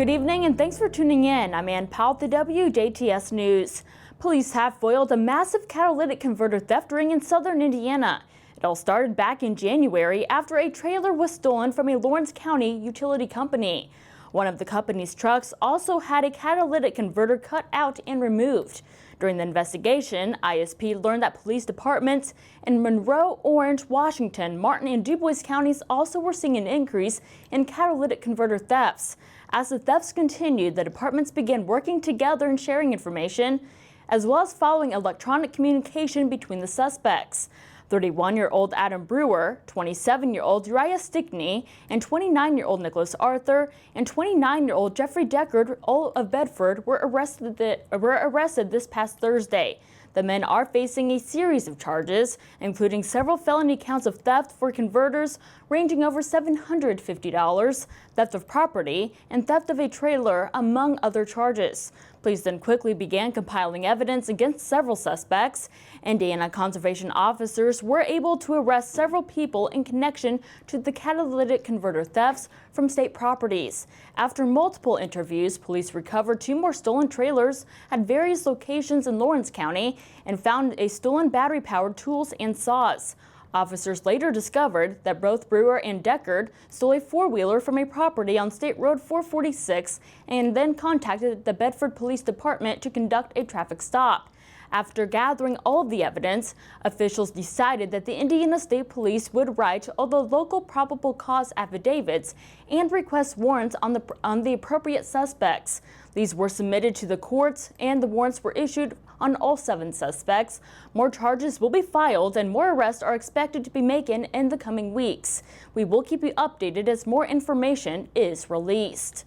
Good evening and thanks for tuning in. I'm Ann Powell with the WJTS News. Police have foiled a massive catalytic converter theft ring in southern Indiana. It all started back in January after a trailer was stolen from a Lawrence County utility company. One of the company's trucks also had a catalytic converter cut out and removed. During the investigation, ISP learned that police departments in Monroe, Orange, Washington, Martin, and DuBois counties also were seeing an increase in catalytic converter thefts. As the thefts continued, the departments began working together and sharing information, as well as following electronic communication between the suspects. 31-year-old Adam Brewer, 27-year-old Uriah Stickney, and 29-year-old Nicholas Arthur and 29-year-old Jeffrey Deckard, all of Bedford, were arrested this past Thursday. The men are facing a series of charges, including several felony counts of theft for converters ranging over $750, theft of property, and theft of a trailer, among other charges. Police then quickly began compiling evidence against several suspects. Indiana conservation officers were able to arrest several people in connection to the catalytic converter thefts from state properties. After multiple interviews, police recovered 2 more stolen trailers at various locations in Lawrence County and found a stolen battery-powered tools and saws. Officers later discovered that both Brewer and Deckard stole a 4-wheeler from a property on State Road 446 and then contacted the Bedford Police Department to conduct a traffic stop. After gathering all of the evidence, officials decided that the Indiana State Police would write all the local probable cause affidavits and request warrants on the appropriate suspects. These were submitted to the courts and the warrants were issued on all 7 suspects. More charges will be filed and more arrests are expected to be made in the coming weeks. We will keep you updated as more information is released.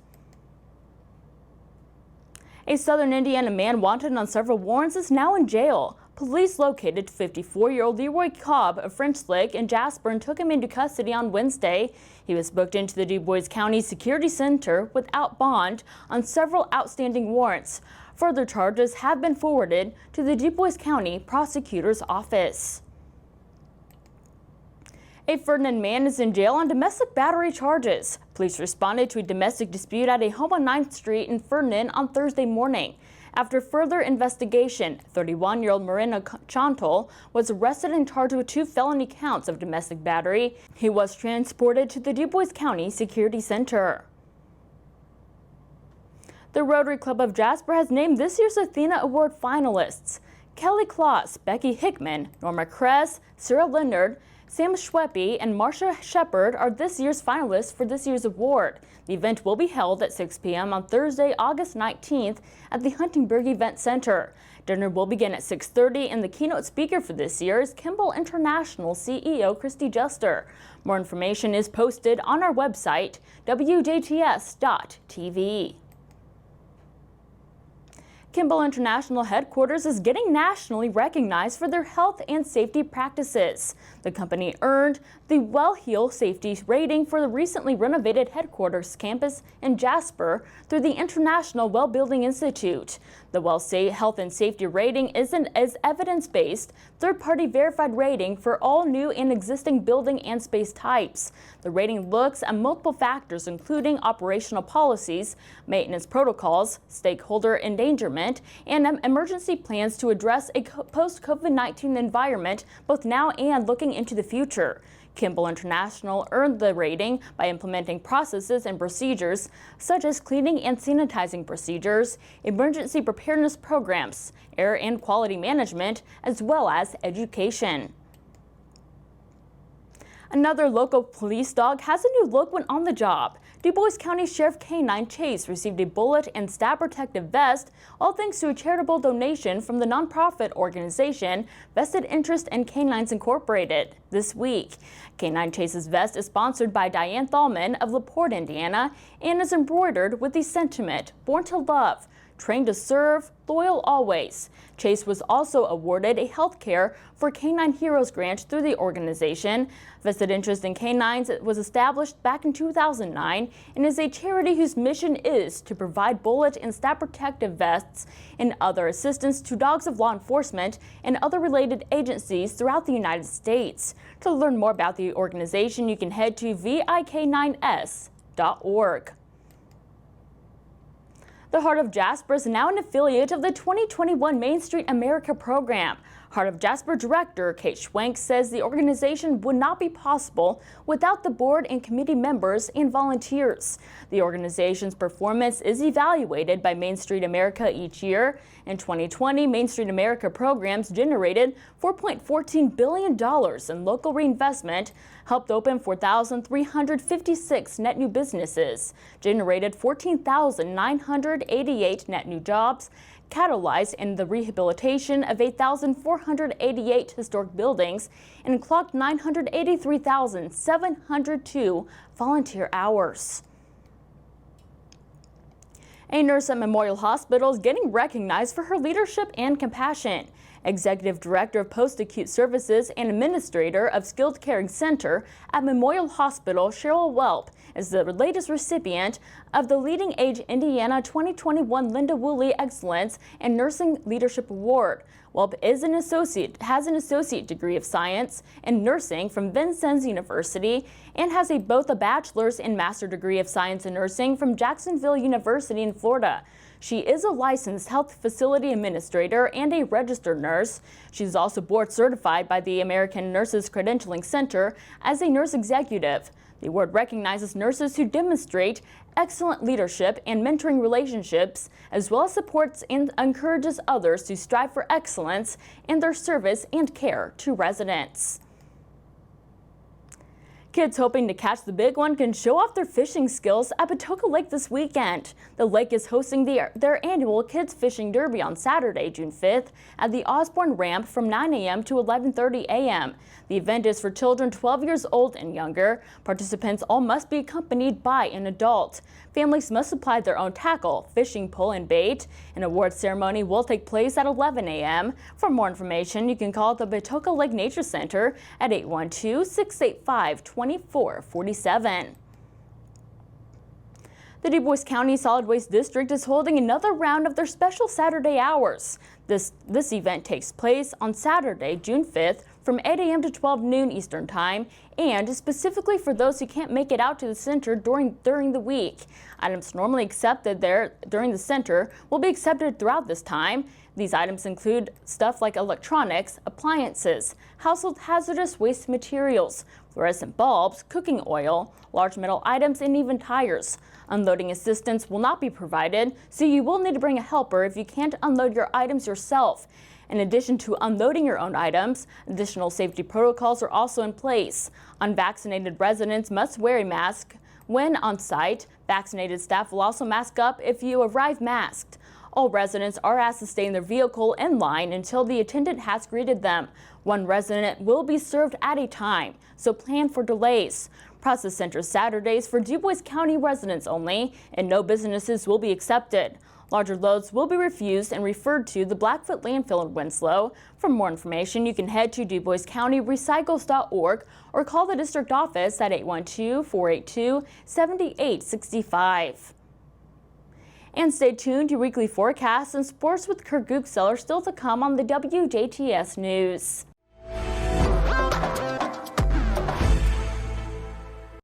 A southern Indiana man wanted on several warrants is now in jail. Police located 54-year-old Leroy Cobb of French Lick in Jasper and took him into custody on Wednesday. He was booked into the DuBois County Security Center without bond on several outstanding warrants. Further charges have been forwarded to the DuBois County Prosecutor's Office. A Ferdinand man is in jail on domestic battery charges. Police responded to a domestic dispute at a home on 9th Street in Ferdinand on Thursday morning. After further investigation, 31-year-old Marina Chantal was arrested and charged with 2 felony counts of domestic battery. He was transported to the DuBois County Security Center. The Rotary Club of Jasper has named this year's Athena Award finalists. Kelly Kloss, Becky Hickman, Norma Kress, Sarah Leonard, Sam Schweppe, and Marcia Shepard are this year's finalists for this year's award. The event will be held at 6 p.m. on Thursday, August 19th at the Huntingburg Event Center. Dinner will begin at 6:30 and the keynote speaker for this year is Kimball International CEO Christy Juster. More information is posted on our website, WJTS.tv. Kimball International Headquarters is getting nationally recognized for their health and safety practices. The company earned the WellHeal Safety Rating for the recently renovated headquarters campus in Jasper through the International Well Building Institute. The Health and Safety Rating is an evidence-based, third-party verified rating for all new and existing building and space types. The rating looks at multiple factors including operational policies, maintenance protocols, stakeholder endangerment, and emergency plans to address a post-COVID-19 environment both now and looking into the future. Kimball International earned the rating by implementing processes and procedures such as cleaning and sanitizing procedures, emergency preparedness programs, air and quality management, as well as education. Another local police dog has a new look when on the job. DuBois County Sheriff Canine Chase received a bullet and stab protective vest, all thanks to a charitable donation from the nonprofit organization Vested Interest in Canines Incorporated this week. Canine Chase's vest is sponsored by Diane Thalman of LaPorte, Indiana, and is embroidered with the sentiment, "Born to Love, Trained to Serve, Loyal Always." Chase was also awarded a Health Care for Canine Heroes grant through the organization. Vested Interest in Canines was established back in 2009 and is a charity whose mission is to provide bullet and stab protective vests and other assistance to dogs of law enforcement and other related agencies throughout the United States. To learn more about the organization, you can head to VIK9S.org. The Heart of Jasper is now an affiliate of the 2021 Main Street America program. Heart of Jasper Director Kate Schwenk says the organization would not be possible without the board and committee members and volunteers. The organization's performance is evaluated by Main Street America each year. In 2020, Main Street America programs generated $4.14 billion in local reinvestment, helped open 4,356 net new businesses, generated 14,988 net new jobs, catalyzed in the rehabilitation of 8,488 historic buildings, and clocked 983,702 volunteer hours. A nurse at Memorial Hospital is getting recognized for her leadership and compassion. Executive Director of Post-Acute Services and Administrator of Skilled Caring Center at Memorial Hospital, Cheryl Welp, is the latest recipient of the Leading Age Indiana 2021 Linda Woolley Excellence in Nursing Leadership Award. Welp has an associate degree of science in nursing from Vincennes University and has both a bachelor's and master's degree of science in nursing from Jacksonville University in Florida. She is a licensed health facility administrator and a registered nurse. She's also board certified by the American Nurses Credentialing Center as a nurse executive. The award recognizes nurses who demonstrate excellent leadership and mentoring relationships, as well as supports and encourages others to strive for excellence in their service and care to residents. Kids hoping to catch the big one can show off their fishing skills at Patoka Lake this weekend. The lake is hosting their annual Kids Fishing Derby on Saturday, June 5th at the Osborne Ramp from 9 a.m. to 11:30 a.m. The event is for children 12 years old and younger. Participants all must be accompanied by an adult. Families must supply their own tackle, fishing pole, and bait. An award ceremony will take place at 11 a.m. For more information, you can call the Patoka Lake Nature Center at 812-685-2447. The Du Bois County Solid Waste District is holding another round of their special Saturday hours. This event takes place on Saturday, June 5th from 8 a.m. to 12 noon Eastern Time, and is specifically for those who can't make it out to the center during the week. Items normally accepted there during the center will be accepted throughout this time. These items include stuff like electronics, appliances, household hazardous waste materials, fluorescent bulbs, cooking oil, large metal items, and even tires. Unloading assistance will not be provided, so you will need to bring a helper if you can't unload your items yourself. In addition to unloading your own items, additional safety protocols are also in place. Unvaccinated residents must wear a mask when on site. Vaccinated staff will also mask up if you arrive masked. All residents are asked to stay in their vehicle in line until the attendant has greeted them. One resident will be served at a time, so plan for delays. Process center Saturdays for Du Bois County residents only, and no businesses will be accepted. Larger loads will be refused and referred to the Blackfoot landfill in Winslow. For more information, you can head to DuBoisCountyRecycles.org or call the district office at 812-482-7865. And stay tuned to weekly forecasts and sports with Kurt Gooksell are still to come on the WJTS News.